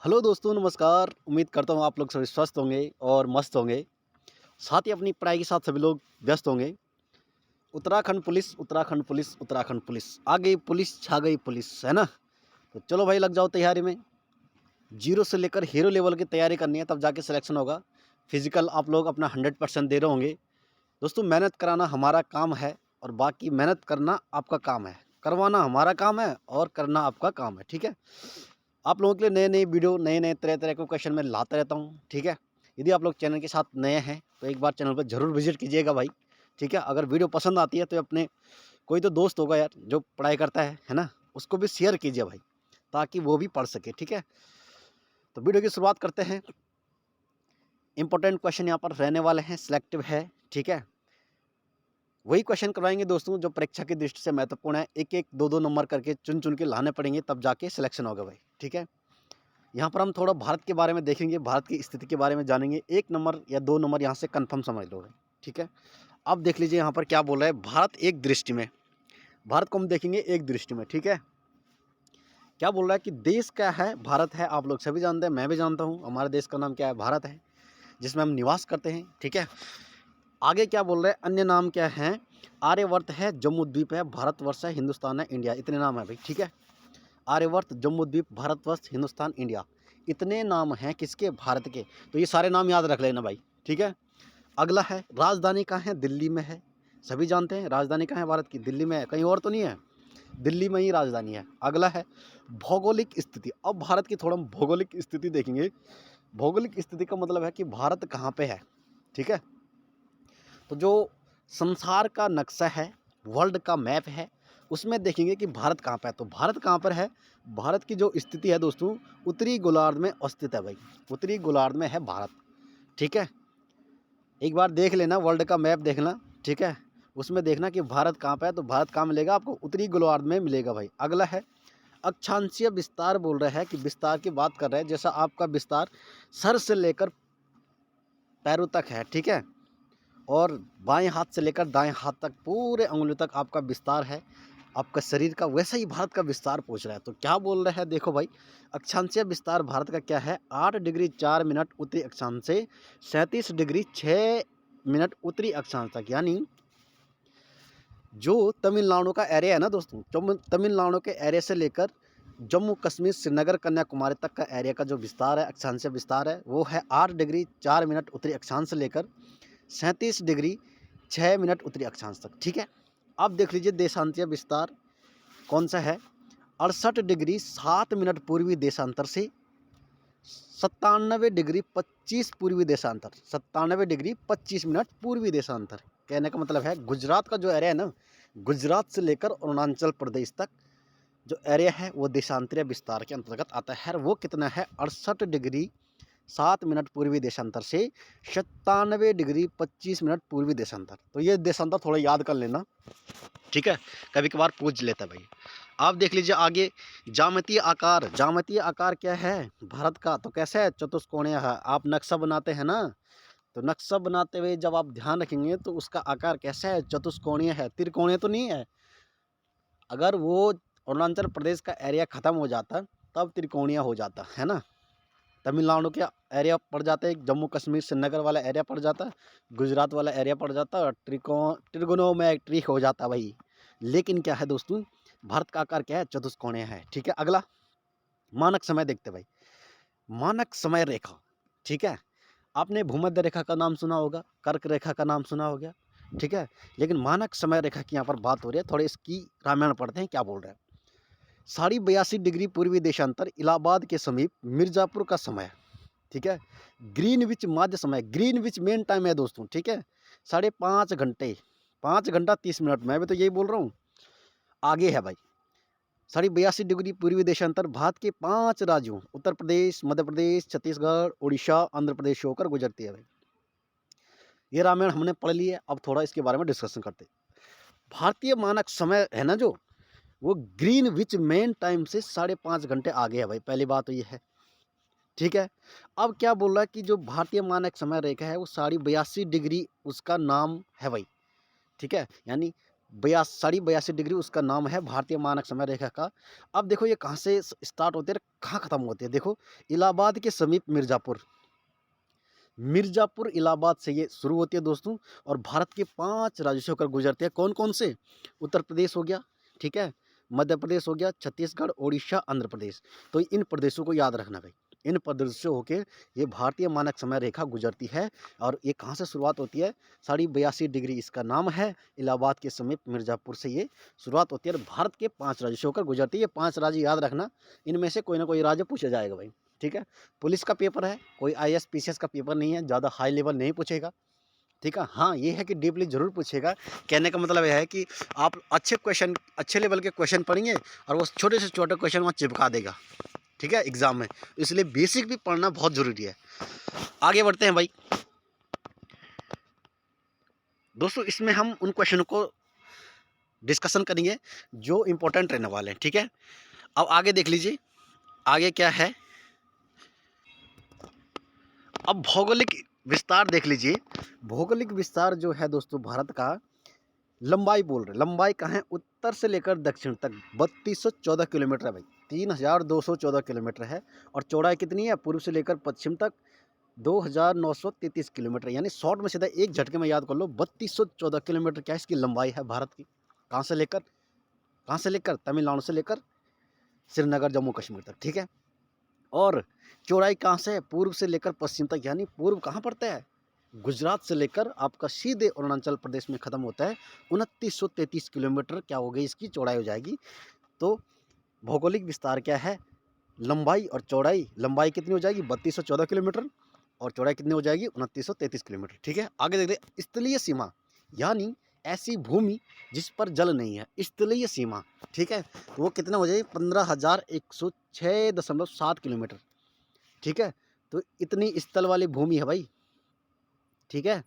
Hello दोस्तों, नमस्कार। उम्मीद करता हूँ आप लोग सभी स्वस्थ होंगे और मस्त होंगे। साथ ही अपनी पढ़ाई के साथ सभी लोग व्यस्त होंगे। Uttarakhand police, Uttarakhand police, Uttarakhand police, आ गई पुलिस, छा गई पुलिस, है ना। तो चलो भाई, लग जाओ तैयारी में। जीरो से लेकर हीरो लेवल की तैयारी करनी है, तब जाके सिलेक्शन होगा। फिजिकल आप लोग अपना 100% दे रहे होंगे। दोस्तों, मेहनत कराना हमारा काम है और बाकी मेहनत करना आपका काम है। करवाना हमारा काम है और करना आपका काम है, ठीक है। आप लोगों के लिए नए नए वीडियो, नए नए तरह तरह के क्वेश्चन मैं लाता रहता हूँ, ठीक है। यदि आप लोग चैनल के साथ नए हैं तो एक बार चैनल पर ज़रूर विजिट कीजिएगा भाई, ठीक है। अगर वीडियो पसंद आती है तो अपने कोई तो दोस्त होगा यार जो पढ़ाई करता है ना, उसको भी शेयर कीजिए भाई, ताकि वो भी पढ़ सके, ठीक है। तो वीडियो की शुरुआत करते हैं। इंपॉर्टेंट क्वेश्चन यहाँ पर रहने वाले हैं, सिलेक्टिव है, ठीक है। वही क्वेश्चन करवाएंगे दोस्तों जो परीक्षा की दृष्टि से महत्वपूर्ण है। एक एक दो दो नंबर करके चुन चुन के लाने पड़ेंगे, तब जाके सिलेक्शन होगा भाई, ठीक है। यहाँ पर हम थोड़ा भारत के बारे में देखेंगे, भारत की स्थिति के बारे में जानेंगे। 1 नंबर या 2 नंबर यहाँ से कंफर्म समझ लो भाई, ठीक है। अब देख लीजिए यहाँ पर क्या बोल रहा है। भारत एक दृष्टि में, भारत को हम देखेंगे एक दृष्टि में, ठीक है। क्या बोल रहा है कि देश क्या है, भारत है। आप लोग सभी जानते हैं, मैं भी जानता हूँ, हमारे देश का नाम क्या है, भारत है, जिसमें हम निवास करते हैं, ठीक है। आगे क्या बोल रहे हैं, अन्य नाम क्या है। आर्यवर्त है, जम्मू द्वीप है, भारतवर्ष है, हिंदुस्तान है, इंडिया, इतने नाम है भाई, ठीक है। आर्यवर्त, जम्बूद्वीप, भारतवर्ष, हिंदुस्तान, इंडिया, इतने नाम हैं किसके, भारत के। तो ये सारे नाम याद रख लेना भाई, ठीक है। अगला है, राजधानी कहाँ है, दिल्ली में है। सभी जानते हैं राजधानी कहाँ है भारत की, दिल्ली में है, कहीं और तो नहीं है, दिल्ली में ही राजधानी है। अगला है भौगोलिक स्थिति। अब भारत की थोड़ा हम भौगोलिक स्थिति देखेंगे। भौगोलिक स्थिति का मतलब है कि भारत कहाँ पे है, ठीक है। तो जो संसार का नक्शा है, वर्ल्ड का मैप है, उसमें देखेंगे कि भारत कहाँ पर है। तो भारत कहाँ पर है, भारत की जो स्थिति है दोस्तों, उत्तरी गोलार्ध में स्थित है भाई, उत्तरी गोलार्ध में है भारत, ठीक है। एक बार देख लेना, वर्ल्ड का मैप देखना, ठीक है। उसमें देखना कि भारत कहाँ पर है। तो भारत कहाँ मिलेगा आपको, उत्तरी गोलार्ध में मिलेगा भाई। अगला है अक्षांशीय विस्तार। बोल रहे हैं कि विस्तार की बात कर रहे हैं, जैसा आपका विस्तार सर से लेकर पैरों तक है, ठीक है, और बाएं हाथ से लेकर दाएं हाथ तक पूरे अंगुलियों तक आपका विस्तार है आपका शरीर का, वैसा ही भारत का विस्तार पूछ रहा है। तो क्या बोल रहा है, देखो भाई, अक्षांशीय विस्तार भारत का क्या है, 8 डिग्री 4 मिनट उत्तरी अक्षांश से 37 डिग्री 6 मिनट उत्तरी अक्षांश तक। यानी जो तमिलनाडु का एरिया है ना दोस्तों, तमिलनाडु के एरिया से लेकर जम्मू कश्मीर, श्रीनगर, कन्याकुमारी तक का एरिया का जो विस्तार है, अक्षांशीय विस्तार है, वो है 8 डिग्री 4 मिनट उत्तरी अक्षांश से लेकर 37 डिग्री 6 मिनट उत्तरी अक्षांश तक, ठीक है। अब देख लीजिए देशांतीय विस्तार कौन सा है, 68 डिग्री 7 मिनट पूर्वी देशांतर से 97 डिग्री 25 पूर्वी देशांतर, 97 डिग्री 25 मिनट पूर्वी देशांतर। कहने का मतलब है गुजरात का जो एरिया है ना, गुजरात से लेकर अरुणाचल प्रदेश तक जो एरिया है वो देशांतरीय विस्तार के अंतर्गत आता है। वो कितना है, 68 डिग्री 7 मिनट पूर्वी देशांतर से 97 डिग्री 25 मिनट पूर्वी देशांतर। तो ये देशांतर थोड़ा याद कर लेना, ठीक है, कभी कभार पूछ लेता भाई। आप देख लीजिए आगे, ज्यामितीय आकार। ज्यामितीय आकार क्या है भारत का, तो कैसे है, चतुष्कोणीय है। आप नक्शा बनाते हैं ना, तो नक्शा बनाते हुए जब आप ध्यान रखेंगे तो उसका आकार कैसा है, चतुष्कोणीय है, त्रिकोणीय तो नहीं है। अगर वो अरुणाचल प्रदेश का एरिया ख़त्म हो जाता तब त्रिकोणीय हो जाता है ना। तमिलनाडु के एरिया पड़ जाता है, जम्मू कश्मीर श्रीनगर वाला एरिया पड़ जाता, गुजरात वाला एरिया पड़ जाता, और ट्रिगोनोमेट्रिक हो जाता भाई। लेकिन क्या है दोस्तों, भारत का आकार क्या है, चतुष्कोणीय है, ठीक है। अगला मानक समय देखते भाई, मानक समय रेखा, ठीक है। आपने भूमध्य रेखा का नाम सुना होगा, कर्क रेखा का नाम सुना होगा, ठीक है। लेकिन मानक समय रेखा की यहाँ पर बात हो रही है, थोड़े इसकी रामायण पढ़ते हैं क्या बोल रहे हैं। 82.5 डिग्री पूर्वी देशांतर, इलाहाबाद के समीप मिर्ज़ापुर का समय, ठीक है। ग्रीनविच माध्य समय, ग्रीनविच मेन टाइम है दोस्तों, ठीक है। 5.5 घंटे, 5 घंटा 30 मिनट, मैं भी तो यही बोल रहा हूँ, आगे है भाई। 82.5 डिग्री पूर्वी देशांतर भारत के 5 राज्यों उत्तर प्रदेश, मध्य प्रदेश, छत्तीसगढ़, उड़ीसा, आंध्र प्रदेश होकर गुजरती है भाई। ये रामायण हमने पढ़ ली है, अब थोड़ा इसके बारे में डिस्कशन करते हैं। भारतीय मानक समय है ना जो, वो ग्रीनविच मेन टाइम से 5.5 घंटे आगे है भाई, पहली बात तो ये है, ठीक है। अब क्या बोल रहा है कि जो भारतीय मानक समय रेखा है वो 82.5 डिग्री उसका नाम है भाई, ठीक है। यानी साढ़े 82 डिग्री उसका नाम है भारतीय मानक समय रेखा का। अब देखो ये कहाँ से स्टार्ट होती है, कहाँ ख़त्म होती है। देखो इलाहाबाद के समीप मिर्ज़ापुर, मिर्ज़ापुर इलाहाबाद से ये शुरू होती है दोस्तों, और भारत के 5 राज्यों से होकर गुजरती है। कौन-कौन से? उत्तर प्रदेश हो गया, ठीक है, मध्य प्रदेश हो गया, छत्तीसगढ़, ओडिशा, आंध्र प्रदेश। तो इन प्रदेशों को याद रखना भाई। इन प्रदेशों से होके ये भारतीय मानक समय रेखा गुजरती है, और ये कहाँ से शुरुआत होती है? 82.5 डिग्री इसका नाम है, इलाहाबाद के समीप मिर्ज़ापुर से ये शुरुआत होती है और भारत के 5 राज्यों से होकर गुजरती है। ये 5 राज्य याद रखना, इनमें से कोई ना कोई राज्य पूछा जाएगा भाई, ठीक है। पुलिस का पेपर है, कोई आईएएस पीसीएस का पेपर नहीं है, ज़्यादा हाई लेवल नहीं पूछेगा, ठीक है। हाँ, ये है कि डीपली ज़रूर पूछेगा। कहने का मतलब यह है कि आप अच्छे क्वेश्चन, अच्छे लेवल के क्वेश्चन पढ़ेंगे और वो छोटे से छोटे क्वेश्चन वहाँ चिपका देगा, ठीक है, एग्जाम में। इसलिए बेसिक भी पढ़ना बहुत ज़रूरी है। आगे बढ़ते हैं भाई दोस्तों, इसमें हम उन क्वेश्चनों को डिस्कशन करेंगे जो इम्पोर्टेंट रहने वाले हैं, ठीक है। अब आगे देख लीजिए, आगे क्या है। अब भौगोलिक विस्तार देख लीजिए। भौगोलिक विस्तार जो है दोस्तों भारत का, लंबाई बोल रहे, लंबाई कहाँ है? उत्तर से लेकर दक्षिण तक 3214 किलोमीटर है भाई, 3214 किलोमीटर है। और चौड़ाई कितनी है? पूर्व से लेकर पश्चिम तक 2933 किलोमीटर। यानी शॉर्ट में सीधा एक झटके में याद कर लो, 3214 किलोमीटर क्या इसकी लंबाई है भारत की। कहाँ से लेकर, कहाँ से लेकर? तमिलनाडु से लेकर श्रीनगर, जम्मू कश्मीर तक, ठीक है। और चौड़ाई कहाँ से है? पूर्व से लेकर पश्चिम तक। यानी पूर्व कहाँ पड़ता है? गुजरात से लेकर आपका सीधे अरुणाचल प्रदेश में ख़त्म होता है। 2933 किलोमीटर क्या हो गई, इसकी चौड़ाई हो जाएगी। तो भौगोलिक विस्तार क्या है? लंबाई और चौड़ाई। लंबाई कितनी हो जाएगी? 3214 किलोमीटर, और चौड़ाई कितनी हो जाएगी? 2933 किलोमीटर, ठीक है। आगे देखते, स्थलीय सीमा, यानी ऐसी भूमि जिस पर जल नहीं है, स्थलीय सीमा, ठीक है। तो वो कितना हो जाएगी? 15,106.7 किलोमीटर, ठीक है। तो इतनी स्थल वाली भूमि है भाई, ठीक है।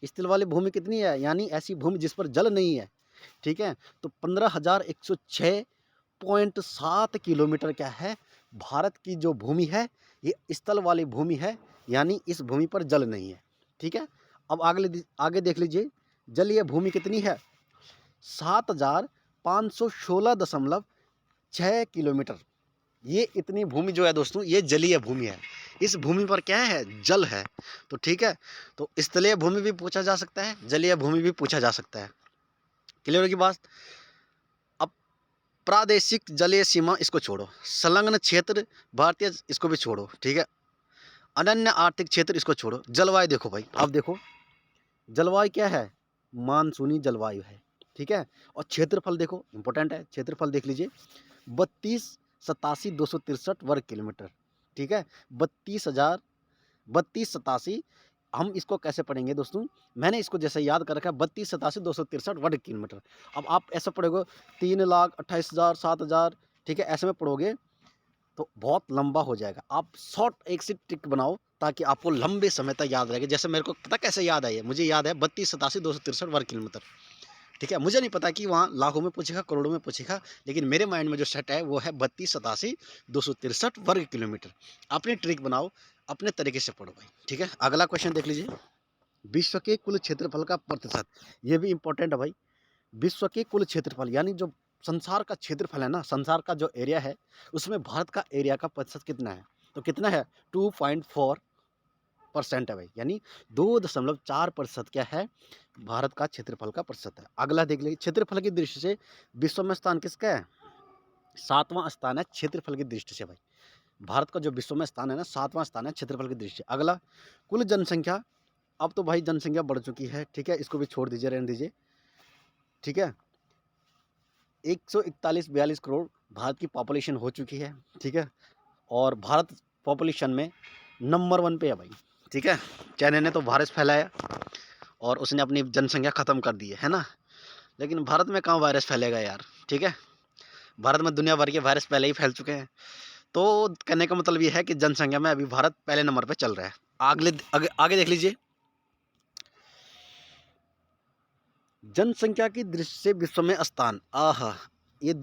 स्थल वाली भूमि कितनी है? यानी ऐसी भूमि जिस पर जल नहीं है, ठीक है। तो 15,106.7 किलोमीटर क्या है? भारत की जो भूमि है ये स्थल वाली भूमि है, यानी इस भूमि पर जल नहीं है, ठीक है। अब आगे देख लीजिए, जलीय भूमि कितनी है? 7,516.6 किलोमीटर। ये इतनी भूमि जो है दोस्तों, ये जलीय भूमि है। इस भूमि पर क्या है? जल है। तो ठीक है, तो स्थलीय भूमि भी पूछा जा सकता है, जलीय भूमि भी पूछा जा सकता है। क्लियर होगी बात? अब प्रादेशिक जलीय सीमा इसको छोड़ो, संलग्न क्षेत्र भारतीय इसको भी छोड़ो, ठीक है। अनन्य आर्थिक क्षेत्र इसको छोड़ो। जलवायु देखो भाई, आप देखो जलवायु क्या है? मानसूनी जलवायु है, ठीक है। और क्षेत्रफल देखो, इंपॉर्टेंट है, क्षेत्रफल देख लीजिए, 32,87,263 वर्ग किलोमीटर, ठीक है। 32,87 हम इसको कैसे पढ़ेंगे दोस्तों? मैंने इसको जैसे याद कर रखा है, 32,87,263 वर्ग किलोमीटर। अब आप ऐसा पढ़ोगे 3,28,000, 7,000, ठीक है, ऐसे में पढ़ोगे तो बहुत लंबा हो जाएगा। आप शॉर्ट एक सी ट्रिक बनाओ ताकि आपको लंबे समय तक याद रहेगा। जैसे मेरे को पता कैसे याद है, मुझे याद है 32,87,263 वर्ग किलोमीटर, ठीक है। मुझे नहीं पता कि वहाँ लाखों में पूछेगा, करोड़ों में पूछेगा, लेकिन मेरे माइंड में जो सेट है वो है 32,87,263 वर्ग किलोमीटर। अपनी ट्रिक बनाओ, अपने तरीके से पढ़ो भाई, ठीक है। अगला क्वेश्चन देख लीजिए, विश्व के कुल क्षेत्रफल का प्रतिशत। ये भी इंपॉर्टेंट है भाई। विश्व के कुल क्षेत्रफल यानी जो संसार का क्षेत्रफल है ना, संसार का जो एरिया है, उसमें भारत का एरिया का प्रतिशत कितना है? तो कितना है? 2.4% है भाई, यानी 2.4% क्या है? भारत का क्षेत्रफल का प्रतिशत है। अगला देख लीजिए, क्षेत्रफल की दृष्टि से विश्व में स्थान किसका है? 7वां स्थान है क्षेत्रफल की दृष्टि से भाई। भारत का जो विश्व में स्थान है ना, 7वां स्थान है क्षेत्रफल की दृष्टि से। अगला कुल जनसंख्या। अब तो भाई जनसंख्या बढ़ चुकी है, ठीक है, इसको भी छोड़ दीजिए, रहने दीजिए, ठीक है। 141-42 करोड़ भारत की पॉपुलेशन हो चुकी है, ठीक है। और भारत पॉपुलेशन में नंबर 1 पे है भाई, ठीक है। चाइना ने तो वायरस फैलाया और उसने अपनी जनसंख्या ख़त्म कर दी है ना। लेकिन भारत में कहाँ वायरस फैलेगा यार, ठीक है। भारत में दुनिया भर के वायरस पहले ही फैल चुके हैं। तो कहने का मतलब ये है कि जनसंख्या में अभी भारत पहले नंबर पे चल रहा है। आगे देख लीजिए, जनसंख्या की दृष्टि से विश्व में स्थान। आहा, ये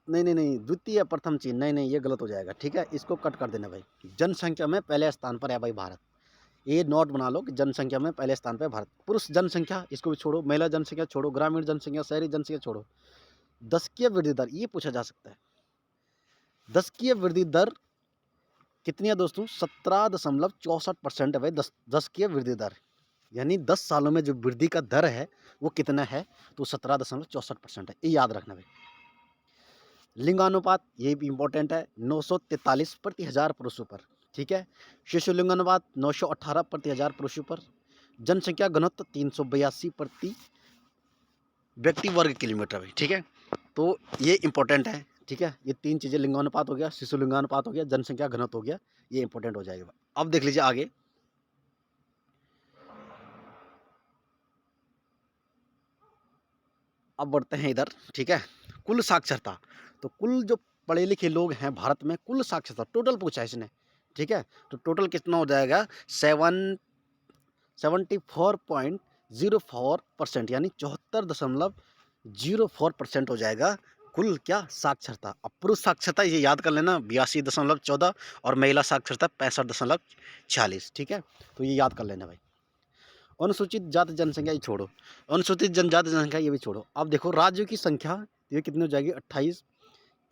नहीं, द्वितीय प्रथम चीन, नहीं, ये गलत हो जाएगा, ठीक है। इसको कट कर देना भाई। जनसंख्या में पहले स्थान पर है भाई भारत, ये नोट बना लो कि जनसंख्या में पहले स्थान पे भारत। पुरुष जनसंख्या इसको भी छोड़ो, महिला जनसंख्या छोड़ो, ग्रामीण जनसंख्या, शहरी जनसंख्या छोड़ो, दशकीय वृद्धि दर ये पूछा जा सकता है। दशकीय वृद्धि दर कितनी है दोस्तों? 17.64% है भाई दशकीय वृद्धि दर, यानी 10 सालों में जो वृद्धि का दर है वो कितना है? तो 17.64% है, ये याद रखना भाई। लिंगानुपात ये भी इंपॉर्टेंट है, 943 प्रति हजार पुरुषों पर, ठीक है। शिशु लिंगानुपात 918 प्रति हजार पुरुषों पर। जनसंख्या घनत्व 382 प्रति व्यक्ति वर्ग किलोमीटर भाई, ठीक है। तो ये इंपॉर्टेंट है, ठीक है। ये 3 चीज़ें, लिंगानुपात हो गया, शिशु लिंगानुपात हो गया, जनसंख्या घनत्व हो गया, ये इंपॉर्टेंट हो जाएगा। अब देख लीजिए आगे, अब बढ़ते हैं इधर, ठीक है। कुल साक्षरता, तो कुल जो पढ़े लिखे लोग हैं भारत में, कुल साक्षरता टोटल पूछा है इसने, ठीक है। तो टोटल कितना हो जाएगा? 74.04%, यानी 74.04% हो जाएगा कुल क्या? साक्षरता। अब पुरुष साक्षरता ये याद कर लेना 82.14 और महिला साक्षरता 65.46, ठीक है। तो ये याद कर लेना भाई। अनुसूचित जाति जनसंख्या ये छोड़ो, अनुसूचित जनजाति जनसंख्या ये भी छोड़ो। अब देखो राज्यों की संख्या ये कितनी हो जाएगी? 28।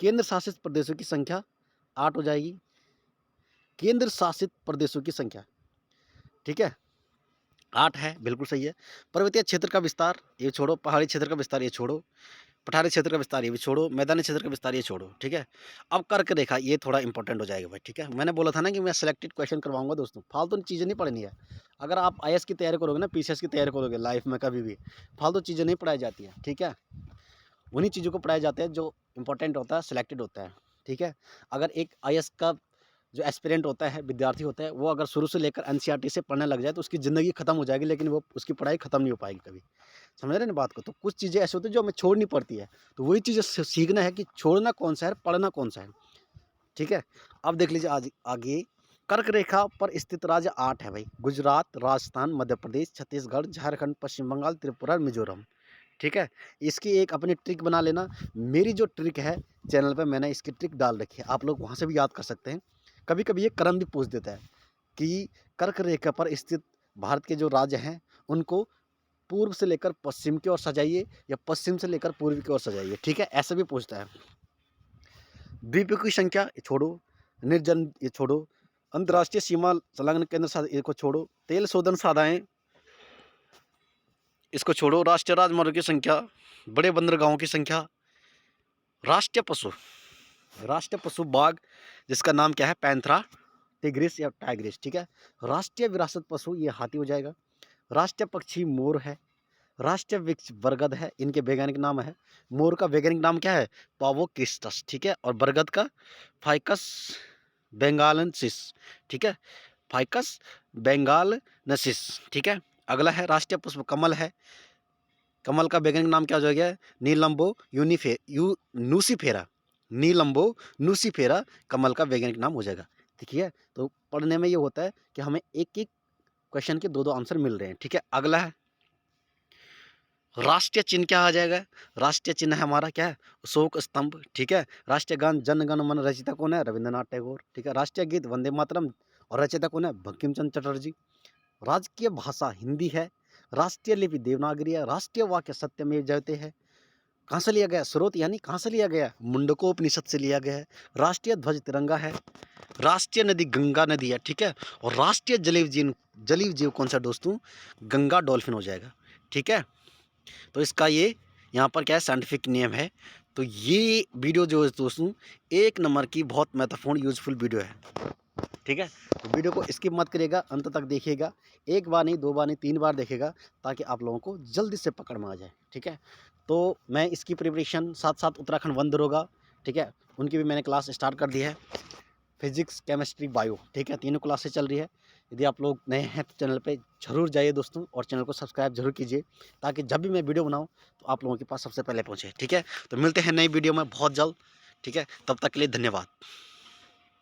केंद्र शासित प्रदेशों की संख्या 8 हो जाएगी, केंद्र शासित प्रदेशों की संख्या, ठीक है, 8 है, बिल्कुल सही है। पर्वतीय क्षेत्र का विस्तार ये छोड़ो, पहाड़ी क्षेत्र का विस्तार ये छोड़ो, पठारी क्षेत्र का विस्तार ये भी छोड़ो, मैदानी क्षेत्र का विस्तार ये छोड़ो, ठीक है। अब कर्क रेखा ये थोड़ा इंपॉर्टेंट हो जाएगा भाई, ठीक है। मैंने बोला था ना कि मैं सिलेक्टेड क्वेश्चन करवाऊंगा दोस्तों, फालतू चीज़ें नहीं पढ़नी है। अगर आप आईएएस की तैयारी करोगे ना, पीसीएस की तैयारी करोगे लाइफ में, कभी भी फालतू चीज़ें नहीं पढ़ाई जाती हैं, ठीक है। उन्हीं चीज़ों को पढ़ाए जाते हैं जो इंपॉर्टेंट होता है, सिलेक्टेड होता है, ठीक है। अगर एक आईएएस का जो एस्पिरेंट होता है, विद्यार्थी होता है, वो अगर शुरू से लेकर एनसीईआरटी से पढ़ने लग जाए तो उसकी ज़िंदगी खत्म हो जाएगी, लेकिन वो उसकी पढ़ाई खत्म नहीं हो पाएगी कभी। समझ रहे हैं ना बात को? तो कुछ चीज़ें ऐसी होती है जो हमें छोड़नी पड़ती है, तो वही चीज़ें सीखना है कि छोड़ना कौन सा है, पढ़ना कौन सा है, ठीक है। अब देख लीजिए आज आगे, कर्क रेखा पर स्थित राज्य 8 है भाई, गुजरात, राजस्थान, मध्य प्रदेश, छत्तीसगढ़, झारखंड, पश्चिम बंगाल, त्रिपुरा, मिजोरम, ठीक है। इसकी एक अपनी ट्रिक बना लेना। मेरी जो ट्रिक है चैनल पे मैंने इसकी ट्रिक डाल रखी है, आप लोग वहाँ से भी याद कर सकते हैं। कभी कभी ये क्रम भी पूछ देता है कि कर्क रेखा पर स्थित भारत के जो राज्य हैं उनको पूर्व से लेकर पश्चिम की ओर सजाइए या पश्चिम से लेकर पूर्व की ओर सजाइए, ठीक है, ऐसा भी पूछता है। द्वीपों की संख्या ये छोड़ो, निर्जन ये छोड़ो, अंतर्राष्ट्रीय सीमा संलग्न केंद्र को छोड़ो, तेल शोधन साधाएँ इसको छोड़ो, राष्ट्रीय राजमार्ग की संख्या, बड़े बंदरगाहों की संख्या, राष्ट्रीय पशु बाघ जिसका नाम क्या है? पैंथरा टिग्रिस या टाइग्रिस, ठीक है। राष्ट्रीय विरासत पशु ये हाथी हो जाएगा। राष्ट्रीय पक्षी मोर है। राष्ट्रीय वृक्ष बरगद है, इनके वैज्ञानिक नाम है। मोर का वैज्ञानिक नाम क्या है? पावोक्रिस्टस, ठीक है। और बरगद का फाइकस बेंगालेंसिस, ठीक है, फाइकस बेंगालेंसिस, ठीक है। अगला है राष्ट्रीय पुष्प कमल है, कमल का वैज्ञानिक नाम क्या हो जाएगा? नीलम्बो नूसीफेरा, नीलम्बो नूसीफेरा कमल का वैज्ञानिक नाम हो जाएगा, ठीक है। तो पढ़ने में ये होता है कि हमें एक एक क्वेश्चन के 2-2 आंसर मिल रहे हैं, ठीक है। अगला है राष्ट्रीय चिन्ह, क्या आ जाएगा? राष्ट्रीय चिन्ह है हमारा क्या है? अशोक स्तंभ, ठीक है। राष्ट्रीय गान जन गण मन रचिता कौन है? रविंद्रनाथ टैगोर, ठीक है। राष्ट्रीय गीत वंदे मातरम और रचयिता कौन है? बंकिम चंद्र चटर्जी। राजकीय भाषा हिंदी है। राष्ट्रीय लिपि देवनागरी है। राष्ट्रीय वाक्य सत्यमेव जयते है। कहाँ से लिया गया? स्रोत यानी कहाँ से लिया गया? मुंडकोपनिषद से लिया गया है। राष्ट्रीय ध्वज तिरंगा है। राष्ट्रीय नदी गंगा नदी है, ठीक है। और राष्ट्रीय जलीय जीव कौन सा दोस्तों? गंगा डॉल्फिन हो जाएगा, ठीक है। तो इसका ये यहाँ पर क्या है? साइंटिफिक नेम है। तो ये वीडियो जो है दोस्तों 1 नंबर की बहुत महत्वपूर्ण यूजफुल वीडियो है, ठीक है। तो वीडियो को स्किप मत करिएगा, अंत तक देखिएगा। 1 बार नहीं, 2 बार नहीं, 3 बार देखिएगा, ताकि आप लोगों को जल्दी से पकड़ में आ जाए, ठीक है। तो मैं इसकी प्रिपरेशन साथ साथ उत्तराखंड वन दरोगा, ठीक है, उनकी भी मैंने क्लास स्टार्ट कर दी है। फिजिक्स, केमिस्ट्री, बायो, ठीक है, तीनों क्लासेस चल रही है। यदि आप लोग नए हैं तो चैनल पे ज़रूर जाइए दोस्तों, और चैनल को सब्सक्राइब जरूर कीजिए, ताकि जब भी मैं वीडियो बनाऊँ तो आप लोगों के पास सबसे पहले पहुँचे, ठीक है। तो मिलते हैं नई वीडियो में बहुत जल्द, ठीक है। तब तक के लिए धन्यवाद।